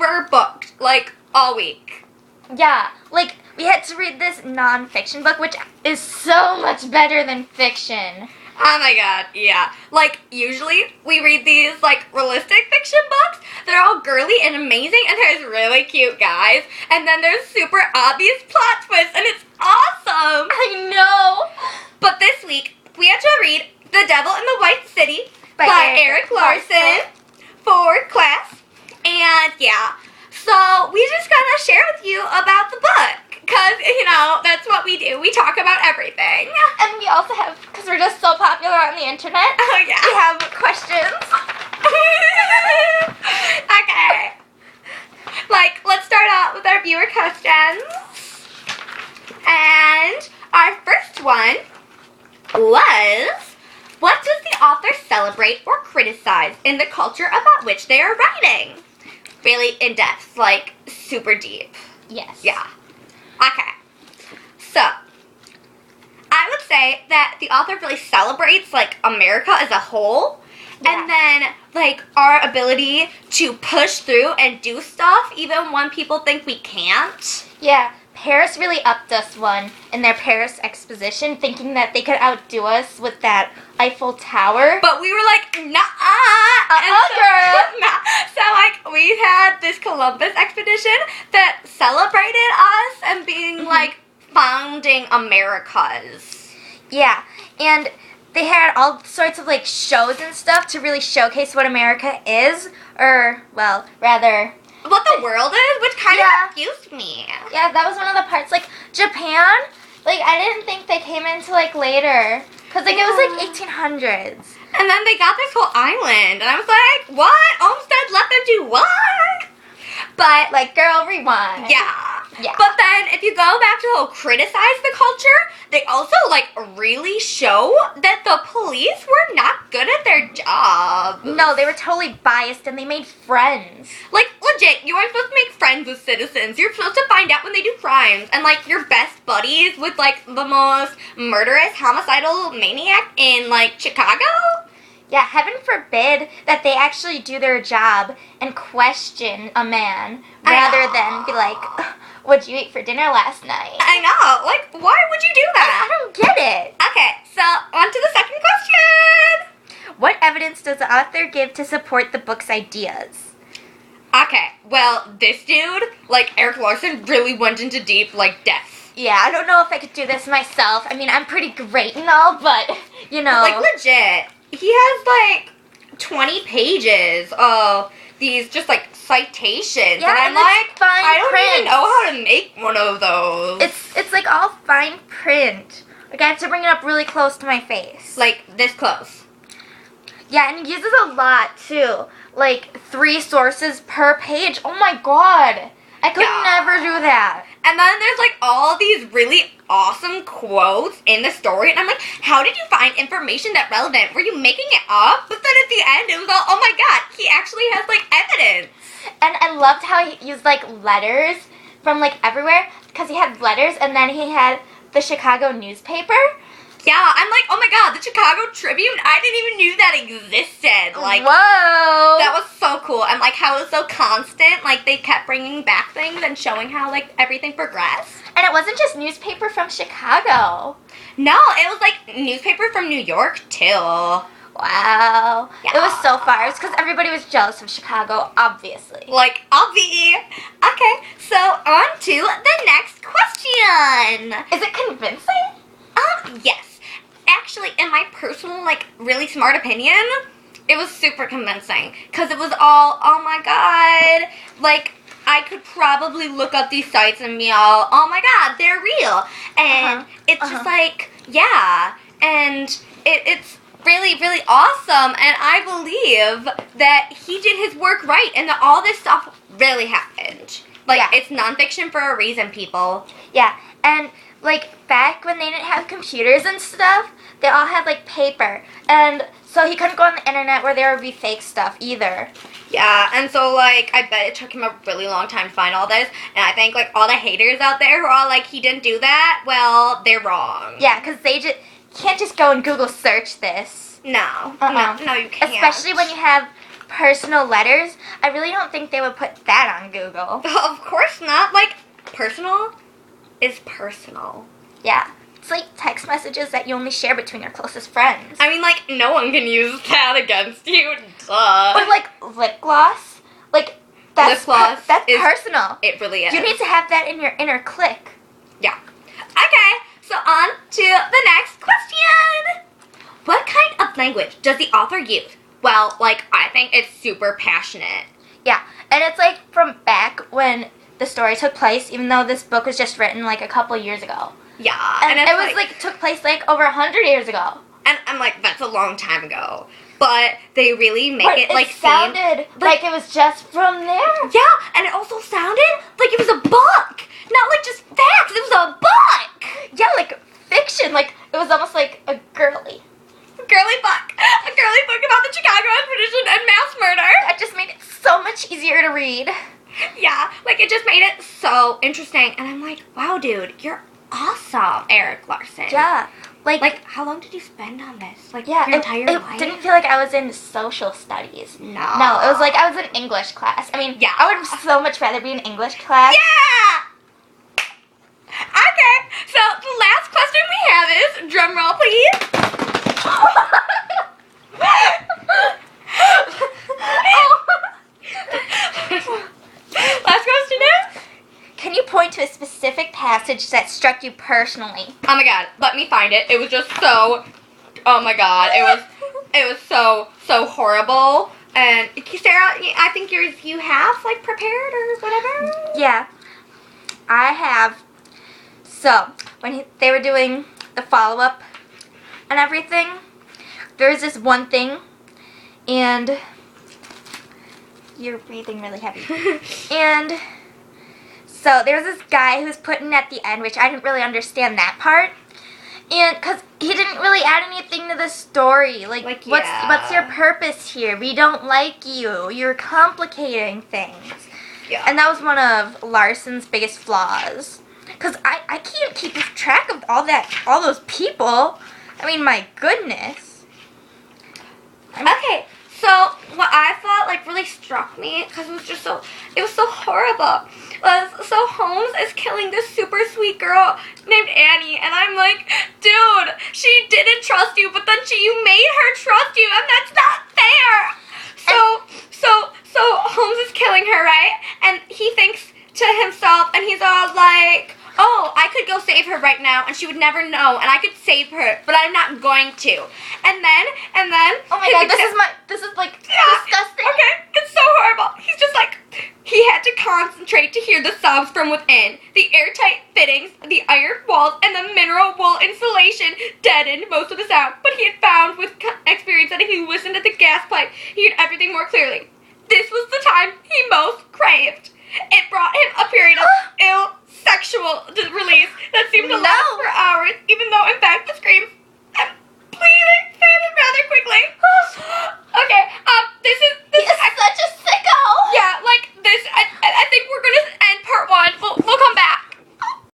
super booked, like, all week. Yeah, like, we had to read this non-fiction book, which is so much better than fiction. Oh my god, yeah. Like, usually we read these, like, realistic fiction books. They're all girly and amazing, and there's really cute guys. And then there's super obvious plot twists, and it's awesome! I know! But this week, we had to read The Devil in the White City by Erik Larson for class. And, yeah, so we just gotta share with you about the book. Because, you know, that's what we do. We talk about everything. And we also have, because we're just so popular on the internet, Oh, yeah. we have questions. Okay. Like, let's start out with our viewer questions. And our first one was, what does the author celebrate or criticize in the culture about which they are writing? Really in-depth, like, super deep. Yes. Yeah. Okay. So, I would say that the author really celebrates, like, America as a whole. Yeah. And then, like, our ability to push through and do stuff even when people think we can't. Yeah, Paris really upped us one in their Paris exposition, thinking that they could outdo us with that Eiffel Tower. But we were like, nah. Girl. Nah. So, like, we had this Columbus expedition that celebrated us and being, like, founding Americas. Yeah, and they had all sorts of, like, shows and stuff to really showcase what America is, or, well, rather... What the world is, which kind of confused me. Yeah, that was one of the parts. Like, Japan, like, I didn't think they came into, like, later. Because, like, it was, like, 1800s. And then they got this whole island, and I was like, what? Olmsted let them do what? But, Like, girl, rewind. yeah. Yeah. But then, if you go back to the whole criticize the culture, they also, like, really show that the police were not good at their job. No, they were totally biased, and they made friends. Like, legit, you aren't supposed to make friends with citizens. You're supposed to find out when they do crimes. And, like, you're best buddies with, like, the most murderous, homicidal maniac in, like, Chicago? Yeah, heaven forbid that they actually do their job and question a man rather than be like, what'd you eat for dinner last night? I know. Like, why would you do that? I don't get it. Okay, so on to the second question. What evidence does the author give to support the book's ideas? Okay, well, this dude, like, Erik Larson, really went into deep, like, depth. Yeah, I don't know if I could do this myself. I mean, I'm pretty great and all, but, you know. Like, legit, he has, like, 20 pages of these just, like, citations. Yeah, and I'm and it's like, fine I don't print. even know how to make one of those. It's like all fine print. Like, I have to bring it up really close to my face. like, this close. Yeah, and he uses a lot, too. Like, 3 sources per page. Oh my god. I could never do that. And then there's, like, all these really awesome quotes in the story. And I'm like, how did you find information that relevant? Were you making it up? But then at the end, it was all, oh my god, he actually has, like, evidence. And I loved how he used, like, letters from, like, everywhere. Because he had letters, and then he had the Chicago newspaper. Yeah, I'm like, oh my god, the Chicago Tribune? I didn't even knew that existed. Like, whoa. that was so cool. And, like, how it was so constant. Like, they kept bringing back things and showing how, like, everything progressed. And it wasn't just newspaper from Chicago. No, it was, like, newspaper from New York, too. Wow. Yeah. It was so far. It's because everybody was jealous of Chicago, obviously. Like, obvi. Okay, so on to the next question. Is it convincing? Yes. Actually, in my personal, like, really smart opinion, it was super convincing. Because it was all, oh my god, like, I could probably look up these sites and be all, oh my god, they're real. And it's just like, yeah. And it's really, really awesome. And I believe that he did his work right and that all this stuff really happened. Like, it's nonfiction for a reason, people. Yeah, and, like, back when they didn't have computers and stuff, they all had, like, paper. And so he couldn't go on the internet where there would be fake stuff either. Yeah, and so, like, I bet it took him a really long time to find all this. And I think, like, all the haters out there who are all like, he didn't do that, well, they're wrong. Yeah, because they can't just go and Google search this. No. Uh-uh. No, you can't. Especially when you have personal letters, I really don't think they would put that on Google. Of course not. Like, personal is personal. Yeah. It's like text messages that you only share between your closest friends. I mean, like, no one can use that against you. Duh. Or like lip gloss. Like, that's Lip gloss that's is- personal. It really is. You need to have that in your inner clique. Yeah. Okay, so on to the next question. What kind of language does the author use? Well, like, I think it's super passionate. Yeah. And it's like from back when the story took place, even though this book was just written like a couple years ago. Yeah. And it's it was like took place like over 100 years ago. And I'm like, that's a long time ago. But they really make But it like sounded like it was just from there. Yeah, and it also sounded like it was a book. Not like just facts, it was a book. Yeah, like fiction. Like it was almost like a girly. Girly book. A girly book about the Chicago expedition and mass murder. That just made it so much easier to read. Yeah, like it just made it so interesting. And I'm like, wow, dude, you're awesome, Erik Larson. Yeah. Like, how long did you spend on this? Like, Yeah, your entire it life? didn't feel like I was in social studies. No. No, it was like I was in English class. I mean, Yeah. I would so much rather be in English class. Yeah! Okay, so the last question we have is, drum roll please. Last question is? Can you point to a specific passage that struck you personally? Oh my god, let me find it. It was just so, oh my god, it was so horrible. And Sarah, I think you have like prepared or whatever? Yeah, I have. So, when they were doing the follow-up and everything, there was this one thing, and you're breathing really heavy. And so there was this guy who was put in at the end, which I didn't really understand that part. And because he didn't really add anything to the story. Like yeah. what's your purpose here? We don't like you. You're complicating things. Yeah. And that was one of Larson's biggest flaws. Because I can't keep track of all those people. I mean, my goodness. Okay, so what I thought like really struck me, because it was so horrible, was so Holmes is killing this super sweet girl named Annie, and I'm like, dude, she didn't trust you, but then you made her trust you, and that's not fair. So Holmes is killing her, right? And he thinks to himself, and he's all like, oh, I could go save her right now, and she would never know, and I could save her, but I'm not going to. And then, oh my god, this is like disgusting. Okay, it's so horrible. He's just like, he had to concentrate to hear the sobs from within. The airtight fittings, the iron walls, and the mineral wool insulation deadened most of the sound, but he had found with experience that if he listened to the gas pipe, he heard everything more clearly. This was the time he most craved. It brought him a period of ill sexual release that seemed to last for hours, even though in fact